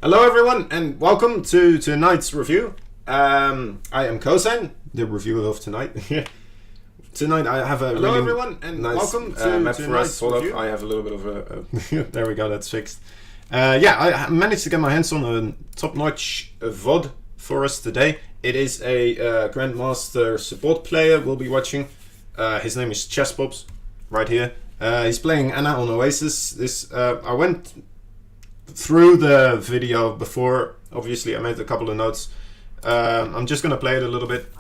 Hello everyone and welcome to tonight's review. I am Kozan, the reviewer of tonight. Tonight I have a Hello really everyone and nice welcome to map for us. tonight's Hold review. up, I have a little bit of a there we go, that's fixed. Yeah, I managed to get my hands on a top-notch VOD for us today. It is a Grandmaster support player we'll be watching. His name is Chesspops, right here. He's playing Anna on Oasis. I went through the video before. Obviously I made a couple of notes. I'm just gonna play it a little bit.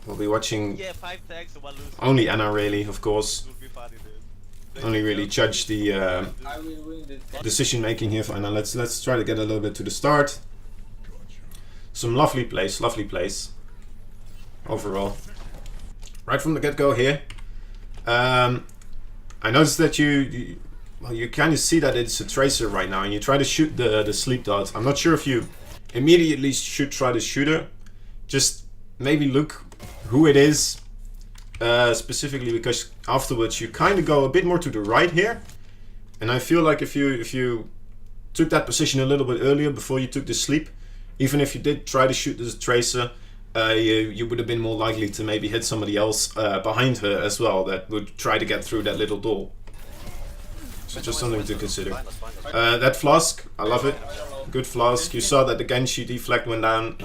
We'll be watching 5 tags and 1 loose. only Anna really, of course. Would be funny, dude. Only really judge the I will win this. decision making here for Anna. Let's try to get a little bit to the start. Some lovely plays overall. Right from the get-go here. I noticed that you kind of see that it's a tracer right now, and you try to shoot the sleep dot. I'm not sure if you immediately should try to shoot her. Just maybe look who it is specifically, because afterwards you kind of go a bit more to the right here. And I feel like if you took that position a little bit earlier before you took the sleep, even if you did try to shoot the tracer, you would have been more likely to maybe hit somebody else behind her as well that would try to get through that little door. So just something to consider. That flask, I love it. Good flask. You saw that the Genji deflect went down.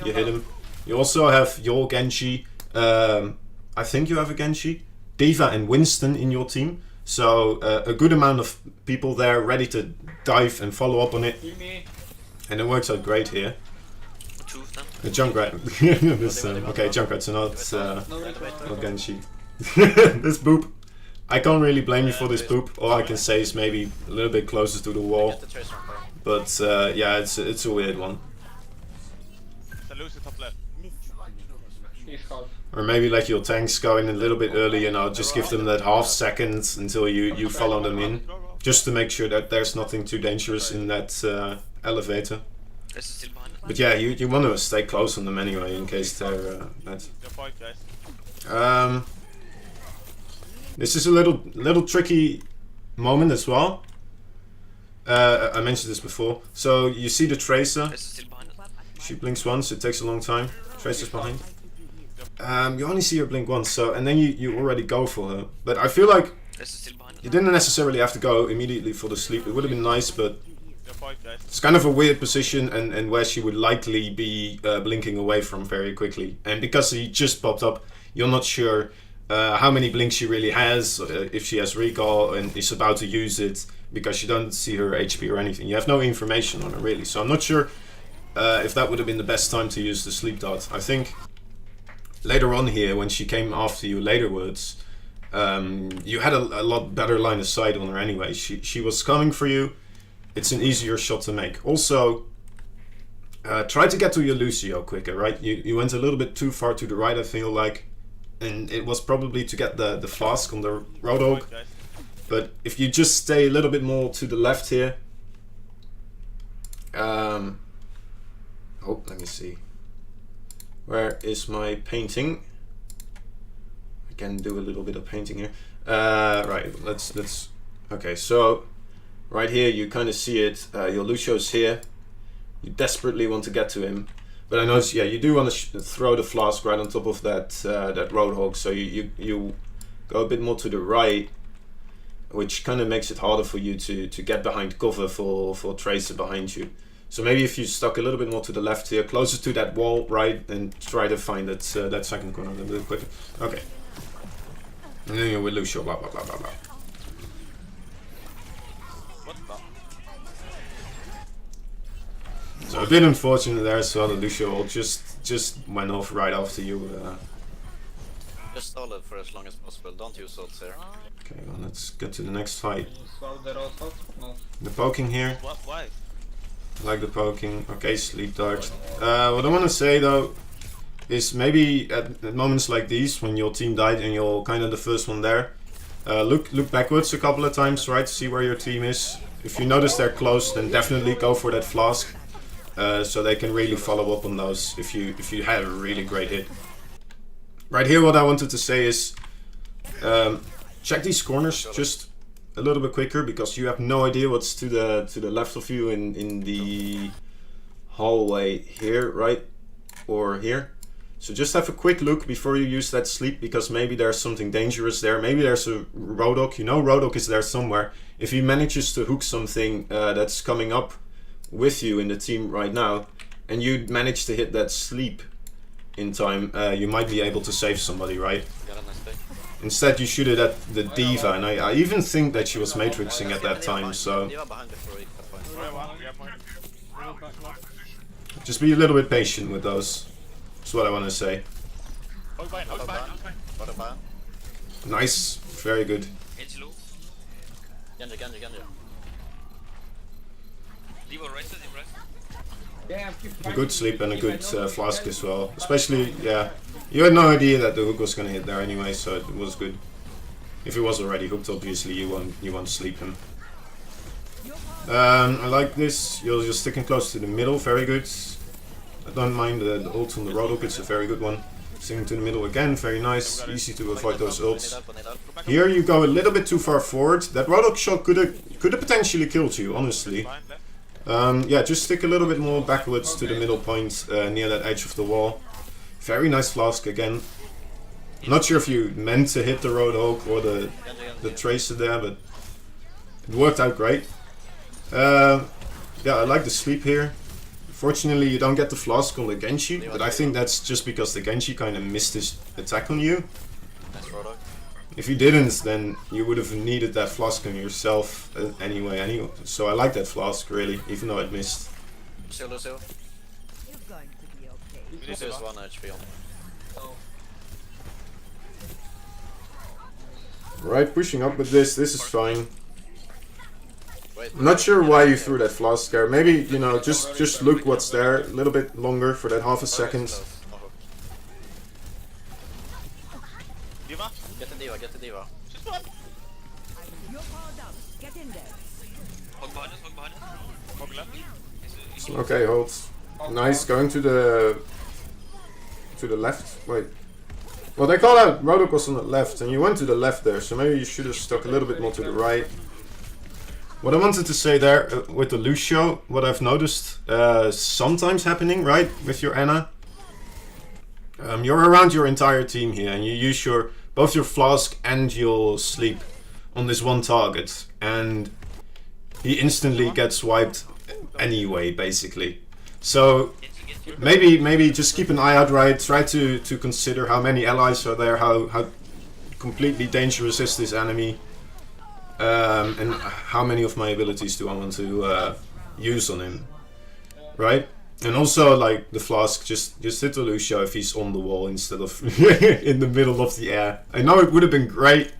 You hit him. You also have your Genji. I think you have a Genji, Diva and Winston in your team. So a good amount of people there ready to dive and follow up on it. And it works out great here. A Junkrat. Okay, Junkrat's not Genji. This boop. I can't really blame you for this boop. All I can say is maybe a little bit closer to the wall. But yeah, it's a weird one. So lose the top left. He's hot. Or maybe let your tanks go in a little bit early, you know, just give them that half second until you follow them in. Just to make sure that there's nothing too dangerous in that elevator. But yeah, you want to stay close on them anyway, in case they're that. Your point, guys. This is a little tricky moment as well. I mentioned this before. So you see the tracer. She blinks once. It takes a long time. Tracer's behind. You only see her blink once, so and then you already go for her. But I feel like you didn't necessarily have to go immediately for the sleep. It would have been nice, but Your point, guys. it's kind of a weird position, and where she would likely be blinking away from very quickly. And because he just popped up, you're not sure how many blinks she really has, if she has recall and is about to use it, because you don't see her HP or anything. You have no information on her really, so I'm not sure if that would have been the best time to use the sleep dot. I think later on here, when she came after you laterwards, you had a lot better line of sight on her anyway. She was coming for you. It's an easier shot to make. Also, try to get to your Lucio quicker, right? You went a little bit too far to the right, I feel like. And it was probably to get the flask on the Roadhog. Guys. But if you just stay a little bit more to the left here. Oh, let me see. Where is my painting? I can do a little bit of painting here. Right, let's. Okay, so right here you kind of see it. Your Lucio's here. You desperately want to get to him. But I noticed, yeah, you do want to throw the flask right on top of that that Roadhog, so you go a bit more to the right, which kind of makes it harder for you to get behind cover for Tracer behind you. So maybe if you stuck a little bit more to the left here, closer to that wall, right, and try to find that that second corner a little bit quicker. Okay. And then you're with Lucio, blah blah blah blah blah. What the? So a bit unfortunate there as well. The Lucio ult just went off right after you. Just hold it for as long as possible. Don't use ults here. Okay, well, let's get to the next fight. Swallow the rose hot? No. The poking here. What? Why? I like the poking. Okay, sleep dart. What I want to say though is maybe at moments like these, when your team died and you're kind of the first one there, look backwards a couple of times, right? See where your team is. If you notice they're close, then definitely go for that flask. So they can really follow up on those if you had a really great hit. Right here, what I wanted to say is check these corners. Just a little bit quicker because you have no idea what's to the left of you in the hallway here, right? Or here. So just have a quick look before you use that sleep, because maybe there's something dangerous there. Maybe there's a Roadhog. You know Roadhog is there somewhere. If he manages to hook something that's coming up with you in the team right now, and you manage to hit that sleep in time, you might be able to save somebody, right? Instead you shoot it at the Diva, and I even think that she was matrixing at that time, so just be a little bit patient with those. That's what I want to say. Nice, very good. A good sleep and a good flask as well. Especially, yeah, you had no idea that the hook was gonna hit there anyway, so it was good. If it was already hooked, obviously you won't sleep him. I like this. You're just sticking close to the middle, very good. I don't mind the ult on the Roadhog, it's a very good one. Sticking to the middle again, very nice. Easy to avoid those ults. Here you go a little bit too far forward. That Roadhog shot could have potentially killed you, honestly. Yeah, just stick a little bit more backwards to the middle point near that edge of the wall. Very nice flask again. I'm not sure if you meant to hit the Roadhog or the Tracer there, but it worked out great. Yeah, I like the sleep here. Fortunately, you don't get the flask on the Genji, but I think that's just because the Genji kind of missed his attack on you. If you didn't, then you would have needed that flask on yourself anyway. So I like that flask, really, even though it missed. Lucio. Lucio's 1 HP on. Right, pushing up with this is fine. I'm not sure why you threw that flask there. Maybe, you know, just look what's there a little bit longer for that half a second. Diva? Get the Diva, get the Diva. Just one! Hog behind us. Hog left. Okay, hold. Nice, going to the left. Wait. Well, they call out Roadhog was on the left, and you went to the left there, so maybe you should have stuck a little bit more to the right. What I wanted to say there with the Lucio, what I've noticed sometimes happening, right, with your Ana. You're around your entire team here, and you use both your flask and your sleep on this one target, and he instantly gets wiped anyway, basically. So maybe just keep an eye out, right? Try to consider how many allies are there, how completely dangerous is this enemy. And how many of my abilities do I want to use on him, right? And also, like, the flask, just hit the Lucio if he's on the wall instead of in the middle of the air. I know it would have been great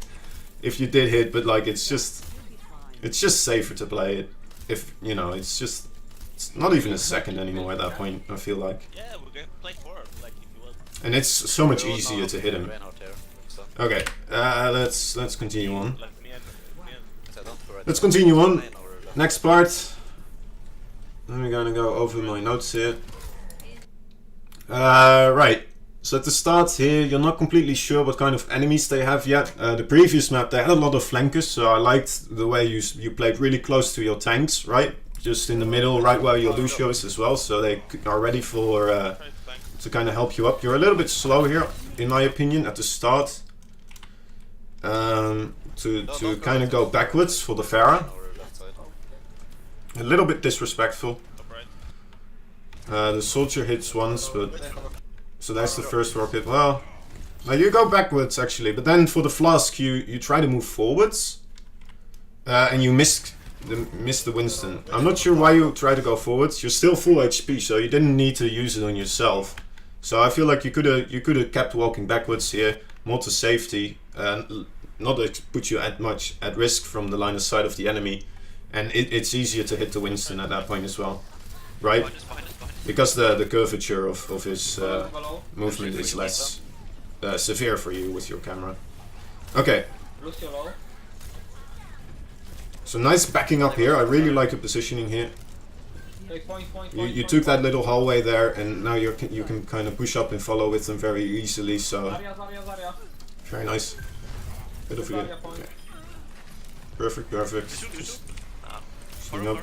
if you did hit, but like, it's just safer to play it. If, you know, it's not even a second anymore at that point, I feel like. Yeah, we're gonna play forward, like, if you want. And it's so much easier to hit him. Okay, let's continue on. Let's continue on. Next part. I'm gonna go over my notes here. Right. So at the start here, you're not completely sure what kind of enemies they have yet. The previous map, they had a lot of flankers, so I liked the way you played really close to your tanks, right? Just in the middle, right where your Lucio is as well, so they are ready for to kind of help you up. You're a little bit slow here, in my opinion, at the start. To kind of go backwards for the Pharah. A little bit disrespectful. The soldier hits once, but so that's the first rocket. Well, now you go backwards actually, but then for the flask you try to move forwards, and you miss the Winston. I'm not sure why you try to go forwards. You're still full HP, so you didn't need to use it on yourself. So I feel like you could have kept walking backwards here, more to safety, not to put you much at risk from the line of sight of the enemy, and it's easier to hit the Winston at that point as well, right? Because the curvature of his movement is less severe for you with your camera. Okay. So nice backing up here. I really like your positioning here. You took that little hallway there, and now you can kind of push up and follow with them very easily. So very nice. Bit of a, okay. Perfect, perfect. Shoot. Ah, Swing up.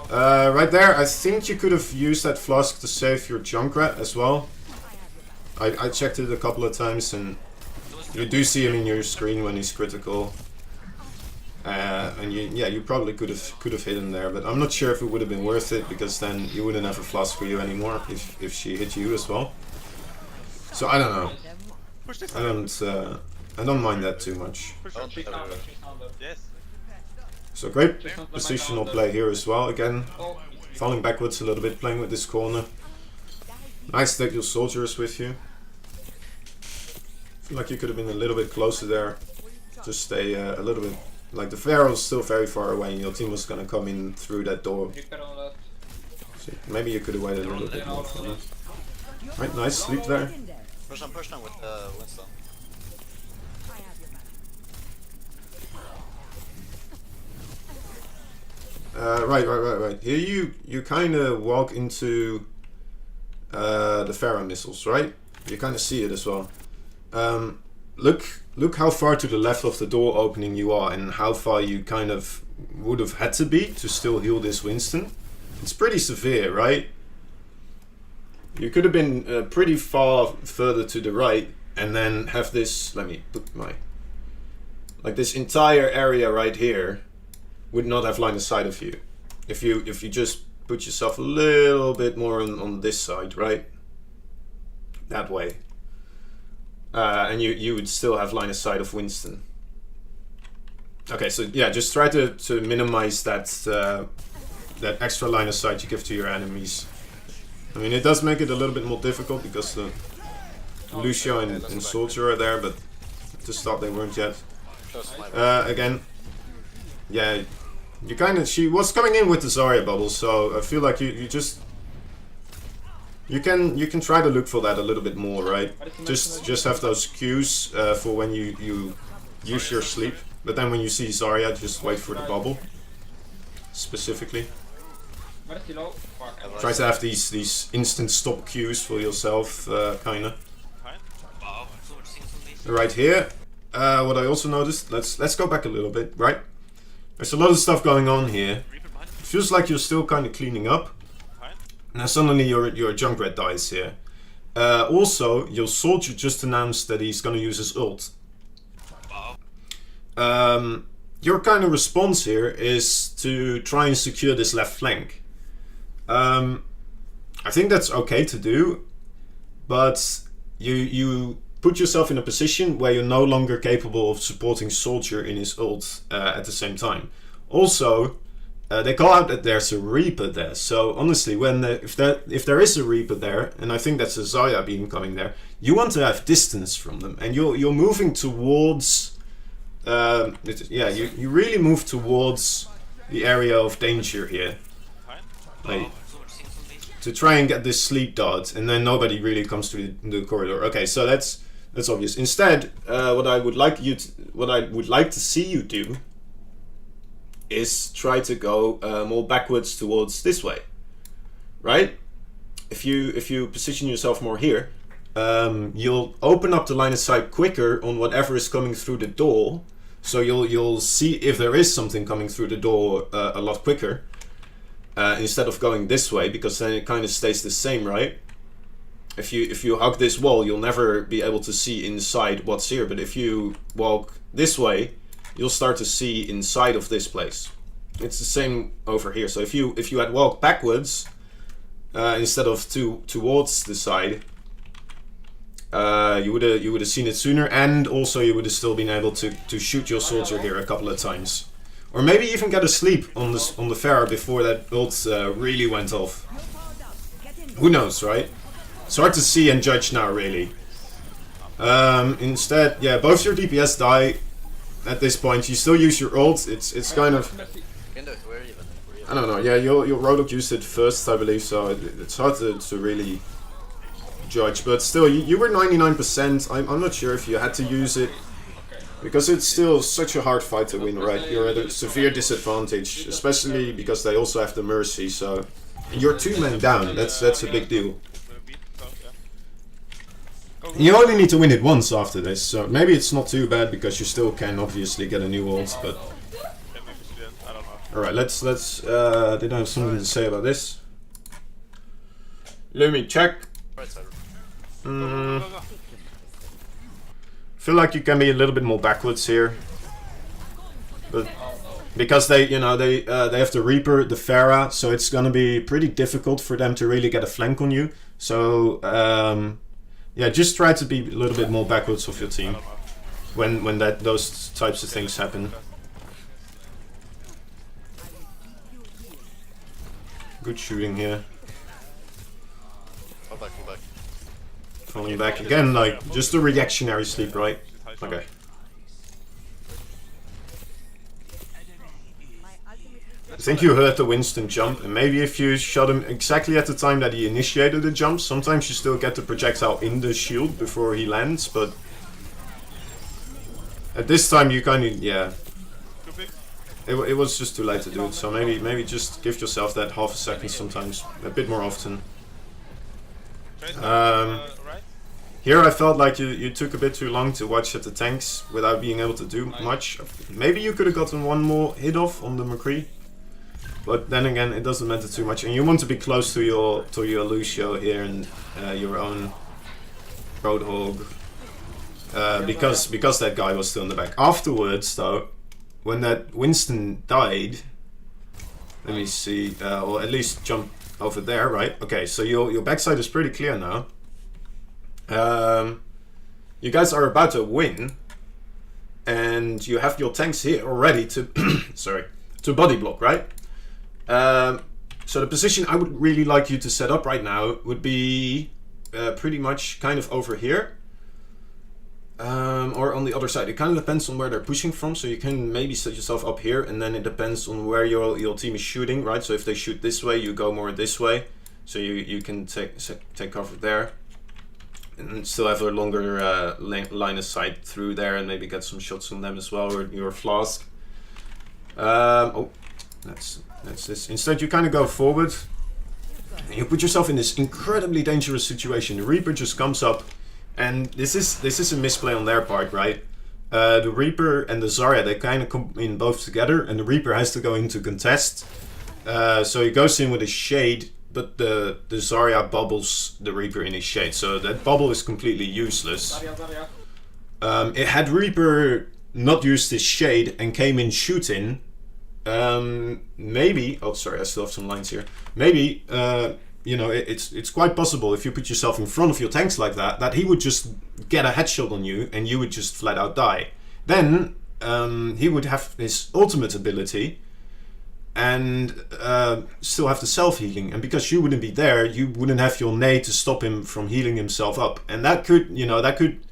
far. Right there, I think you could have used that flask to save your Junkrat as well. I checked it a couple of times and you do see him in your screen when he's critical. And you probably could have hit him there, but I'm not sure if it would have been worth it because then you wouldn't have a flask for you anymore if she hit you as well. So I don't know. Push this. I don't mind that too much. Push Don't her. ever- Yes. So great positional play here as well. Again, falling backwards a little bit, playing with this corner. Nice that your soldiers with you. Feel like you could have been a little bit closer there. Just stay a little bit. Like the Pharaoh's still very far away and your team was gonna come in through that door. So maybe you could have waited a little bit more for that. Right, nice sleep there. Push them with Winston. Right. Here you kind of walk into the Pharaoh missiles, right? You kind of see it as well. Look how far to the left of the door opening you are and how far you kind of would have had to be to still heal this Winston. It's pretty severe, right? You could have been pretty far further to the right and then have this, let me put my, like this entire area right here would not have line of sight of you. If you just put yourself a little bit more on this side, right? That way. And you would still have line of sight of Winston. Okay, so yeah, just try to minimize that that extra line of sight you give to your enemies. I mean, it does make it a little bit more difficult because the Lucio and Soldier are there, but to start they weren't yet. Again, yeah, you kind of, she was coming in with the Zarya bubble, so I feel like you just you can try to look for that a little bit more, right? Just have those cues for when you use your sleep, but then when you see Zarya, just wait for the bubble specifically. Try to have these instant stop cues for yourself, kinda. Wow, so much things on these. Right here, what I also noticed, let's go back a little bit, right? There's a lot of stuff going on here. Reaper behind us. Feels like you're still kind of cleaning up. Now suddenly your Junkrat dies here. Also, your soldier just announced that he's gonna use his ult. Wow. Your kind of response here is to try and secure this left flank. I think that's okay to do, but you put yourself in a position where you're no longer capable of supporting Soldier in his ult at the same time. Also, they call out that there's a Reaper there, so honestly, if there is a Reaper there, and I think that's a Zarya beam coming there, you want to have distance from them, and you're moving towards, you really move towards the area of danger here, like, So much things on these. to try and get this sleep dot, and then nobody really comes to the corridor. Okay, so that's obvious. Instead, what I would like to see you do is try to go more backwards towards this way, right? If you position yourself more here, you'll open up the line of sight quicker on whatever is coming through the door. So you'll see if there is something coming through the door a lot quicker instead of going this way, because then it kind of stays the same, right? If you hug this wall, you'll never be able to see inside what's here. But if you walk this way, you'll start to see inside of this place. It's the same over here. So if you had walked backwards instead of towards the side, you would have seen it sooner, and also you would have still been able to shoot your soldier here a couple of times, or maybe even get a sleep on the Pharaoh before that ult really went off. Who knows, right? It's hard to see and judge now, really. Instead, yeah, both your DPS die. At this point, you still use your ult. It's kind of, Can do it. We're even. I don't know. Yeah, your Rodok used it first, I believe. So it's hard to really judge. But still, you were 99%. I'm not sure if you had to use it, because it's still such a hard fight to win, right? You're at a severe disadvantage, especially because they also have the Mercy. So you're 2 men down. That's a big deal. You only need to win it once after this, so maybe it's not too bad because you still can obviously get a new ult, but Alright, let's did I have something to say about this? Let me check. Right side. Mm, Go, go, go. feel like you can be a little bit more backwards here. But because they, you know, they have the Reaper, the Pharah, so it's gonna be pretty difficult for them to really get a flank on you. So yeah, just try to be a little bit more backwards of your team when those types of things happen. Good shooting here. Fall back, fall back. Falling back again, like just a reactionary sleep, right? Okay. I think you heard the Winston jump, and maybe if you shot him exactly at the time that he initiated the jump, sometimes you still get the projectile in the shield before he lands, but at this time you kind of, yeah, Too big. it was just too late to do it, so maybe just give yourself that half a second sometimes, a bit more often. Trace, right? Here I felt like you took a bit too long to watch at the tanks without being able to do much. Maybe you could have gotten one more hit off on the McCree. But then again, it doesn't matter too much, and you want to be close to your Lucio here and your own Roadhog, because that guy was still in the back. Afterwards, though, when that Winston died, let me see, or at least jump over there, right? Okay, so your backside is pretty clear now. You guys are about to win, and you have your tanks here already to sorry, to body block, right? So the position I would really like you to set up right now would be pretty much kind of over here, or on the other side. It kind of depends on where they're pushing from, so you can maybe set yourself up here, and then it depends on where your team is shooting, right? So if they shoot this way, you go more this way, so you can take cover there, and still have a longer line of sight through there, and maybe get some shots on them as well, or your flask. Oh, that's this. Instead, you kind of go forward, and you put yourself in this incredibly dangerous situation. The Reaper just comes up, and this is a misplay on their part, right? The Reaper and the Zarya, they kind of come in both together, and the Reaper has to go into contest. So he goes in with his shade, but the Zarya bubbles the Reaper in his shade, so that bubble is completely useless. It had Reaper not used his shade and came in shooting, maybe, oh sorry, I still have some lines here. Maybe, you know, it's quite possible if you put yourself in front of your tanks like that he would just get a headshot on you and you would just flat out die. Then he would have his ultimate ability and still have the self-healing, and because you wouldn't be there, you wouldn't have your nade to stop him from healing himself up, and that could, you know, that could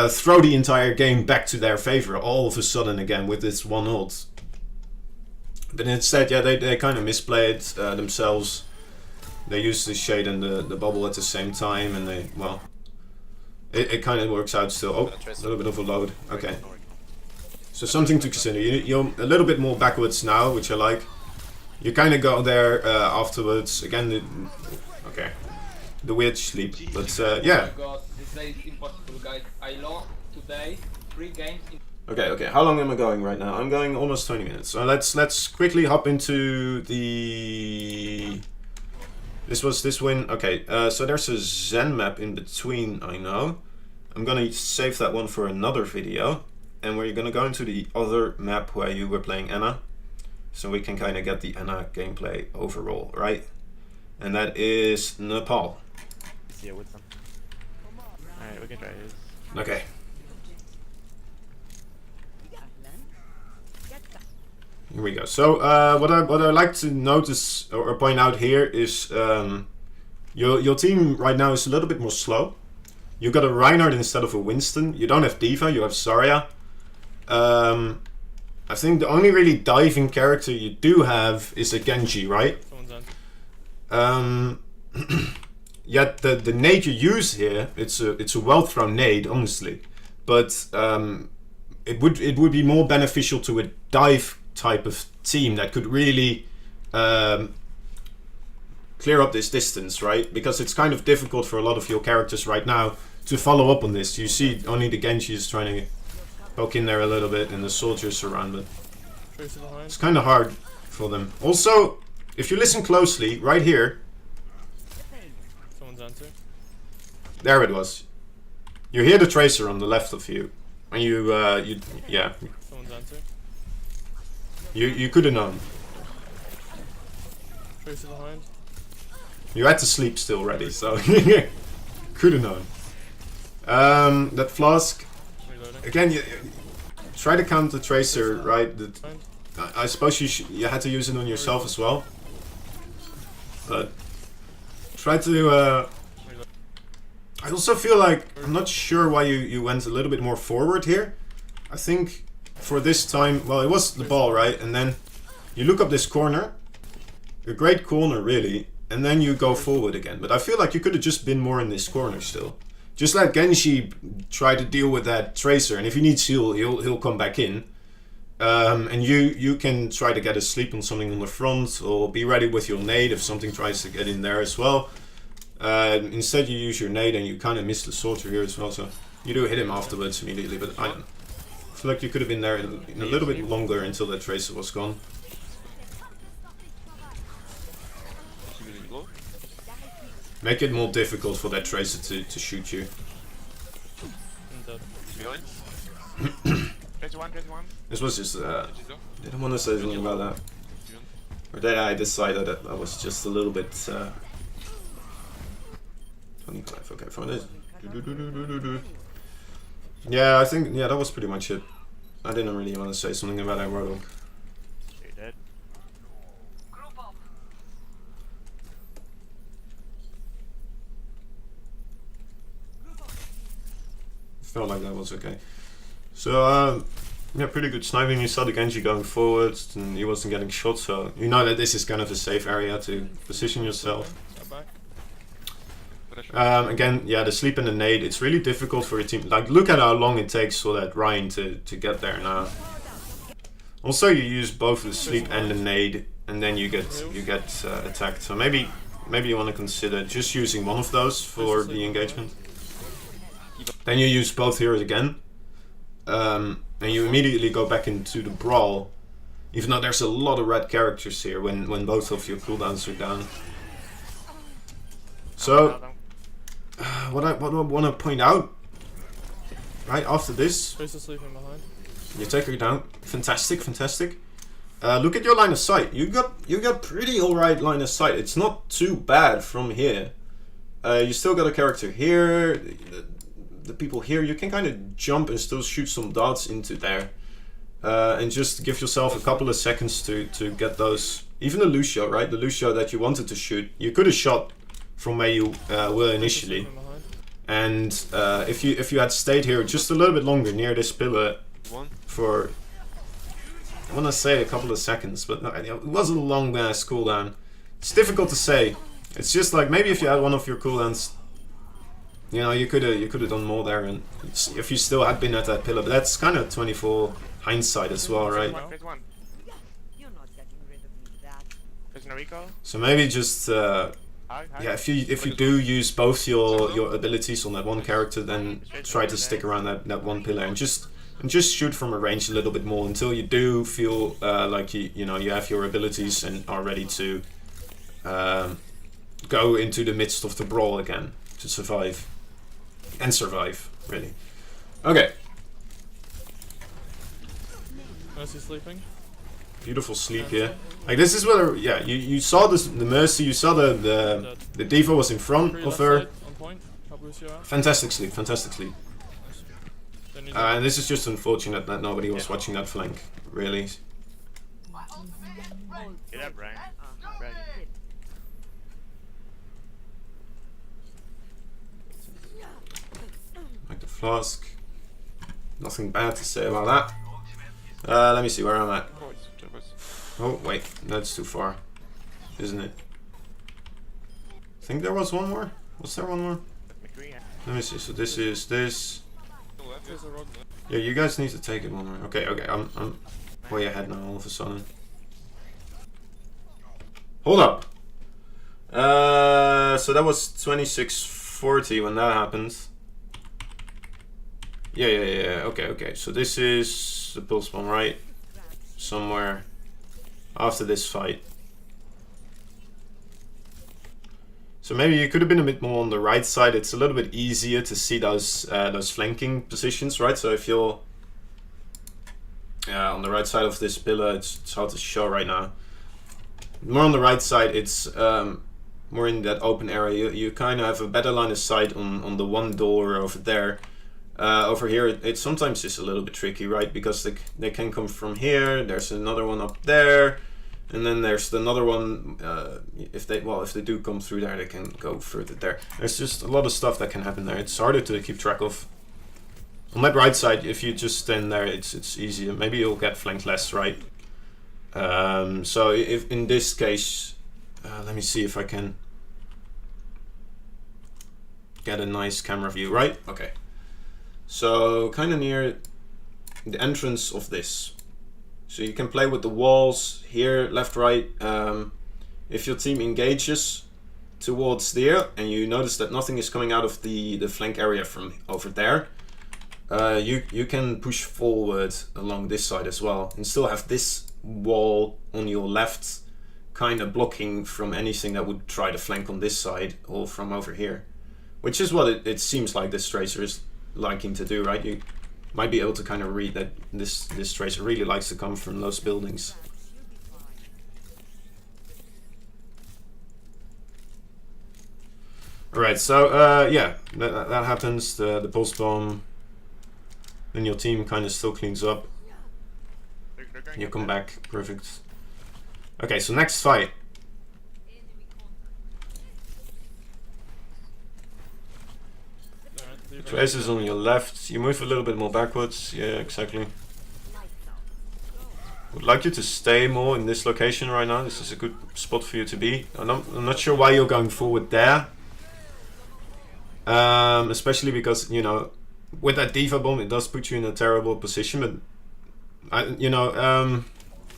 throw the entire game back to their favor all of a sudden again with this one ult. But instead, yeah, they kind of misplayed themselves. They used the shade and the bubble at the same time, and they, well, it kind of works out still. Oh, a little bit of a load. Okay. So something to consider. You're a little bit more backwards now, which I like. You kind of go there afterwards. Again, okay. The weird sleep. But yeah. Oh my god, this day is impossible, guys. I lost today 3 games in. Okay, how long am I going right now? I'm going almost 20 minutes. So let's quickly hop into the... This was this win. Okay, so there's a Zen map in between, I know. I'm gonna save that one for another video. And we're gonna go into the other map where you were playing Anna. So we can kind of get the Anna gameplay overall, right? And that is Nepal. Yeah, with them. Alright, we can try this. Okay. Here we go. So what I like to notice or point out here is your team right now is a little bit more slow. You got a Reinhardt instead of a Winston. You don't have D.Va, you have Zarya. I think the only really diving character you do have is a Genji, right? Yet the nade you use here, it's a well thrown nade, honestly, but it would be more beneficial to a dive type of team that could really clear up this distance, right? Because it's kind of difficult for a lot of your characters right now to follow up on this. You see only the Genji is trying to poke in there a little bit and the soldiers surrounded. Tracer behind. It's kind of hard for them. Also, if you listen closely, right here, Someone's answer. there it was. You hear the tracer on the left of you, and yeah, Someone's answer. you could have known. Tracer behind. You had to sleep still ready, so could have known. That flask Reloading. again. You try to count the tracer, right? Behind. I suppose you had to use it on yourself as well, but try to. I also feel like I'm not sure why you went a little bit more forward here. I think for this time, well, it was the ball, right? And then you look up this corner, a great corner really, and then you go forward again. But I feel like you could have just been more in this corner still. Just let Genji try to deal with that tracer, and if he needs heal, he'll come back in. And you can try to get a sleep on something on the front, or be ready with your nade if something tries to get in there as well. Instead you use your nade and you kind of miss the sorter here as well, so you do hit him afterwards immediately, but I don't know. I feel like you could have been there in a little bit longer until that tracer was gone. Make it more difficult for that tracer to shoot you. I'm dead. Behind. 31. This was just, didn't want to say something about that. Or then I decided that I was just a little bit, 25, okay, fine. Yeah, I think, yeah, that was pretty much it. I didn't really want to say something about that Roadhog. You're dead. Felt like that was okay. So, yeah, pretty good sniping. You saw the Genji going forward, and he wasn't getting shot, so you know that this is kind of a safe area to position yourself. Step back. Again, yeah, the sleep and the nade, it's really difficult for your team. Like, look at how long it takes for that Ryan to get there now. Also, you use both the sleep and the nade, and then you get attacked. So maybe you want to consider just using one of those for the engagement. Then you use both heroes again, and you immediately go back into the brawl. Even though there's a lot of red characters here when both of your cooldowns are down. So, what I want to point out, right after this, Tracer sleeping behind. you take her down. Fantastic, fantastic. Look at your line of sight. You got pretty alright line of sight. It's not too bad from here. You still got a character here. The people here, you can kind of jump and still shoot some darts into there. And just give yourself a couple of seconds to get those. Even the Lucio, right? The Lucio that you wanted to shoot, you could have shot from where you were initially. And if you had stayed here just a little bit longer near this pillar for, I want to say a couple of seconds, but no, it was a long ass cooldown. It's difficult to say. It's just like maybe if you had one of your cooldowns, you know, you could have done more there, and if you still had been at that pillar. But that's kind of 24 hindsight as well, right? There's one. You're not getting rid of me that. There's Noriko. So maybe just Hi. yeah, if you do use both your abilities on that one character, then try to stick around that one pillar and just shoot from a range a little bit more until you do feel like you know you have your abilities and are ready to go into the midst of the brawl again to survive. And survive, really. Okay. Mercy sleeping. Beautiful sleep here. Like this is where, yeah, you saw this, the Mercy, you saw the Diva was in front Three of left her. side, on point. Help Lucio out. Fantastic sleep, fantastic sleep. Then he's And this is just unfortunate that nobody was watching that flank, really. Get up, Brian. Ready. Like the flask. Nothing bad to say about that. Let me see where I'm at. Oh wait, that's too far, isn't it? I think there was one more. Was there one more? Let me see. So this is this. There's a rock. Yeah, you guys need to take it one more. Okay, okay. I'm way ahead now. All of a sudden. Hold up. So that was 2640 when that happened. Yeah. Okay. So this is the pulse bomb, right? somewhere after this fight. So maybe you could have been a bit more on the right side. It's a little bit easier to see those flanking positions, right? So if you're on the right side of this pillar, it's hard to show right now. More on the right side, it's more in that open area. You kind of have a better line of sight on the one door over there. Over here, it sometimes is a little bit tricky, right? Because they can come from here. There's another one up there, and then there's another one. If they do come through there, they can go further there. There's just a lot of stuff that can happen there. It's harder to keep track of. On that right side, if you just stand there, it's easier. Maybe you'll get flanked less, right? So if in this case, let me see if I can get a nice camera view, right? Okay. So kind of near the entrance of this. So you can play with the walls here, left, right. If your team engages towards there and you notice that nothing is coming out of the flank area from over there, you can push forward along this side as well and still have this wall on your left kind of blocking from anything that would try to flank on this side or from over here, which is what it seems like this tracer is liking to do, right? You might be able to kind of read that this tracer really likes to come from those buildings. Alright, so yeah, that happens, the pulse bomb. Then your team kind of still cleans up. You come back, perfect. Okay, so next fight. Trace is on your left. You move a little bit more backwards. Yeah, exactly. Would like you to stay more in this location right now. This is a good spot for you to be. I'm not sure why you're going forward there. Especially because, you know, with that Diva bomb, it does put you in a terrible position. But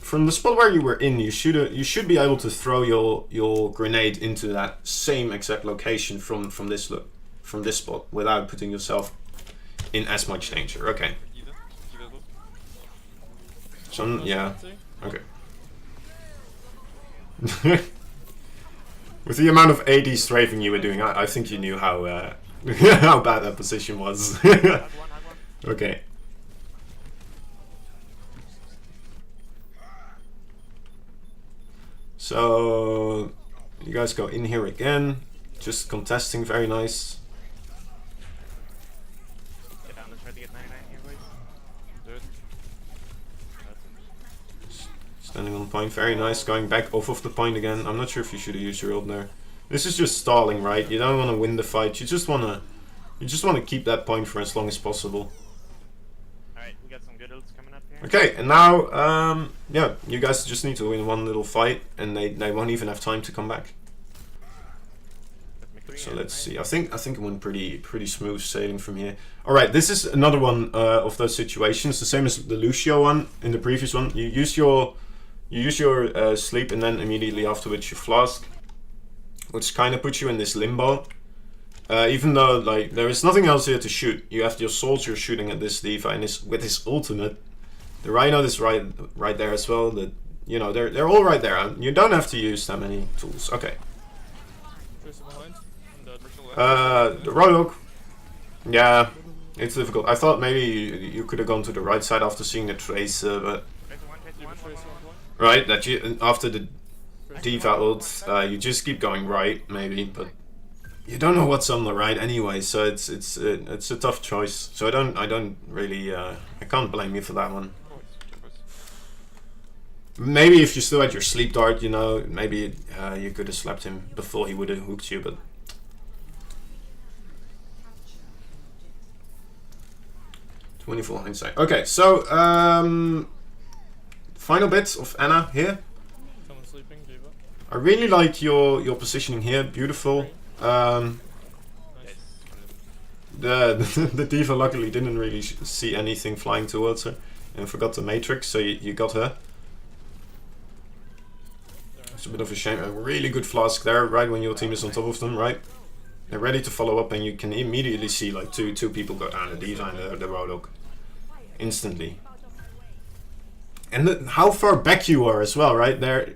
from the spot where you were in, you should be able to throw your grenade into that same exact location from this spot without putting yourself in as much danger. Okay. Yeah. Okay. With the amount of AD strafing you were doing, I think you knew how how bad that position was. Okay. So you guys go in here again, just contesting, very nice. Get down, let's try to get 99 here, please. Do it. Standing on point, very nice. Going back off of the point again. I'm not sure if you should have used your ult there. This is just stalling, right? You don't want to win the fight. You just want to keep that point for as long as possible. Alright, we got some good ults coming up here. Okay, and now, yeah, you guys just need to win one little fight, and they won't even have time to come back. So let's see. I think it went pretty smooth sailing from here. All right, this is another one of those situations, the same as the Lucio one in the previous one. You use your sleep, and then immediately afterwards you flask, which kind of puts you in this limbo. Even though like there is nothing else here to shoot, you have your soldier shooting at this Diva, and with his ultimate, the Rhino is right there as well. You know, they're all right there. You don't have to use that many tools. Okay. The Roadhog. Yeah, it's difficult. I thought maybe you could have gone to the right side after seeing the Tracer, but right, that you after the Diva ult, you just keep going right, maybe, but you don't know what's on the right anyway, so it's a tough choice. So I don't really I can't blame you for that one. Maybe if you still had your sleep dart, you know, maybe you could have slapped him before he would have hooked you, but 24 hindsight. Okay, so final bits of Anna here. Someone sleeping, Diva. I really like your positioning here. Beautiful. The Diva luckily didn't really see anything flying towards her and forgot the Matrix, so you got her. It's a bit of a shame. A really good flask there, right when your team is on top of them, right? They're ready to follow up, and you can immediately see like two people go down, the Diva and the Roadhog. Instantly. and how far back you are as well, right? There,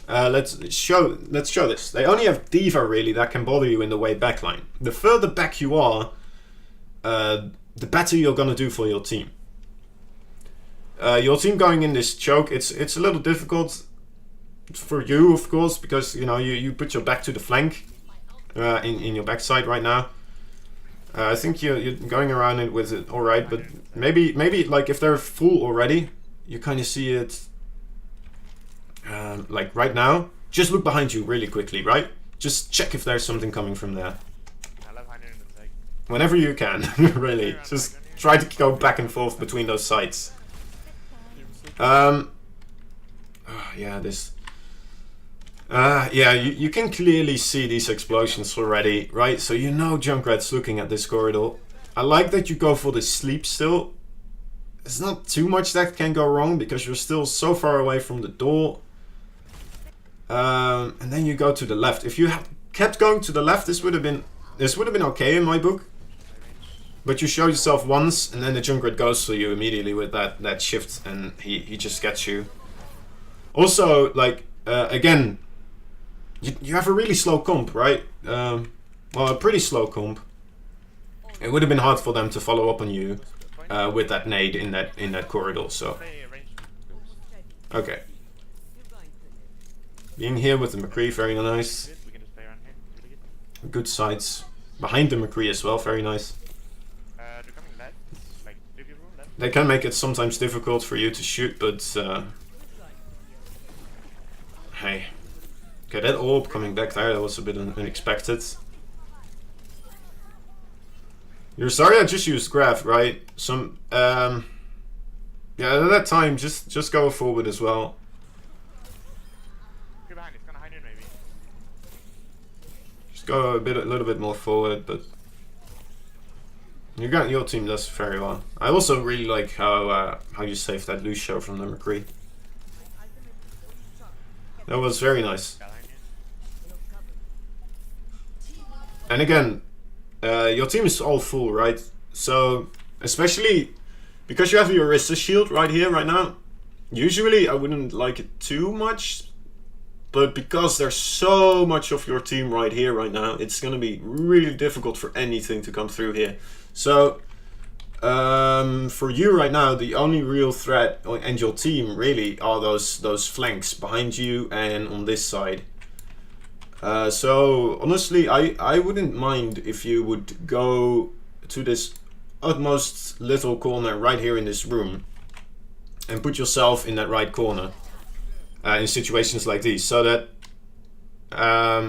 let's show this. They only have D.Va really that can bother you in the way backline. The further back you are, the better you're gonna do for your team. Your team going in this choke, it's a little difficult for you, of course, because you know you put your back to the flank in your backside right now. I think you're going around it with it all right, but maybe like if they're full already, you kind of see it like right now. Just look behind you really quickly, right? Just check if there's something coming from there. I love Heiner in the tag. Whenever you can, really. Just try to go back and forth between those sites. Yeah, this. Yeah, you can clearly see these explosions already, right? So you know Junkrat's looking at this corridor. I like that you go for the sleep still. There's not too much that can go wrong because you're still so far away from the door. And then you go to the left. If you had kept going to the left, this would have been okay in my book. But you show yourself once, and then the Junkrat goes for you immediately with that shift, and he just gets you. Also, like again, you have a really slow comp, right? Well, a pretty slow comp. It would have been hard for them to follow up on you with that nade in that corridor. So okay, being here with the McCree, very nice. We can just play around here. Really good. Good sights behind the McCree as well, very nice. They're coming left. Like 3 people left. They can make it sometimes difficult for you to shoot, but hey. Okay, that orb coming back there, that was a bit unexpected. You're sorry I just used Graph, right? Yeah, at that time, just go forward as well. Get behind, it's gonna Heiner maybe. Just go a little bit more forward, but your team does very well. I also really like how you saved that loose show from the McCree. That was very nice. Got Heiner. And again, your team is all full, right? So, especially because you have your Orisa shield right here, right now, usually I wouldn't like it too much. But because there's so much of your team right here, right now, it's going to be really difficult for anything to come through here. So, for you right now, the only real threat, and your team really, are those flanks behind you and on this side. So honestly, I wouldn't mind if you would go to this utmost little corner right here in this room and put yourself in that right corner in situations like these, so that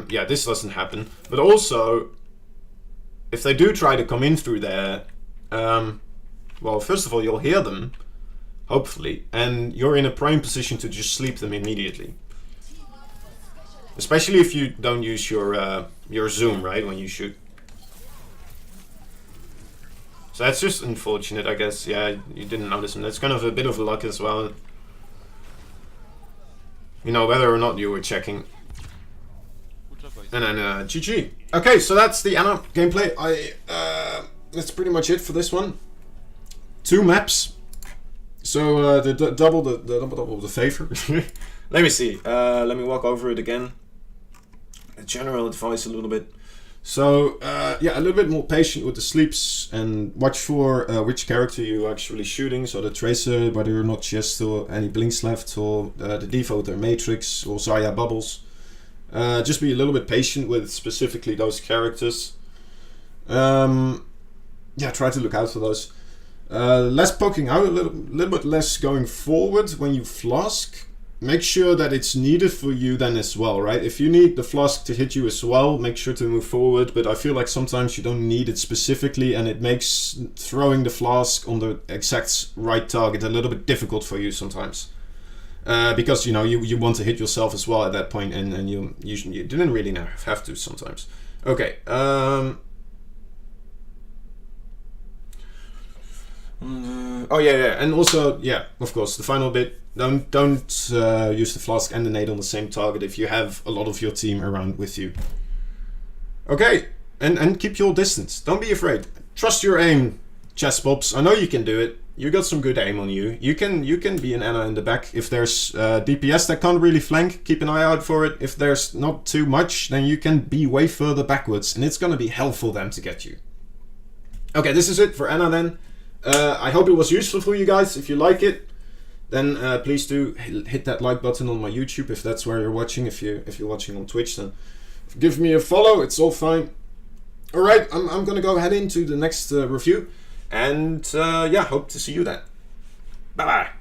yeah, this doesn't happen. But also, if they do try to come in through there, well, first of all, you'll hear them, hopefully, and you're in a prime position to just sleep them immediately. Especially if you don't use your zoom, right, when you shoot. So that's just unfortunate, I guess. Yeah, you didn't notice him. That's kind of a bit of luck as well. You know, whether or not you were checking. And then GG. Okay, so that's the Ana gameplay. That's pretty much it for this one. 2 maps. So the double the favor. Let me see. Let me walk over it again. General advice a little bit. So yeah, a little bit more patient with the sleeps and watch for which character you're actually shooting. So the Tracer, whether or not she has still any blinks left, or the D.Va with their Matrix, or Zarya bubbles. Just be a little bit patient with specifically those characters. Yeah, try to look out for those. Less poking out, a little bit less going forward when you flask. Make sure that it's needed for you then as well, right? If you need the flask to hit you as well, make sure to move forward. But I feel like sometimes you don't need it specifically, and it makes throwing the flask on the exact right target a little bit difficult for you sometimes. Because, you know, you want to hit yourself as well at that point, and you didn't really have to sometimes. Okay. Oh yeah, and also, yeah, of course, the final bit. Don't use the flask and the nade on the same target if you have a lot of your team around with you. Okay, and keep your distance. Don't be afraid. Trust your aim, chess pops. I know you can do it. you got some good aim on you. You can be an Ana in the back. If there's DPS that can't really flank, keep an eye out for it. If there's not too much, then you can be way further backwards, and it's gonna be hell for them to get you. Okay, this is it for Ana then. I hope it was useful for you guys. If you like it, then please do hit that like button on my YouTube if that's where you're watching. If you're watching on Twitch, then give me a follow. It's all fine. All right, I'm gonna go head into the next review, and yeah, hope to see you then. Bye bye.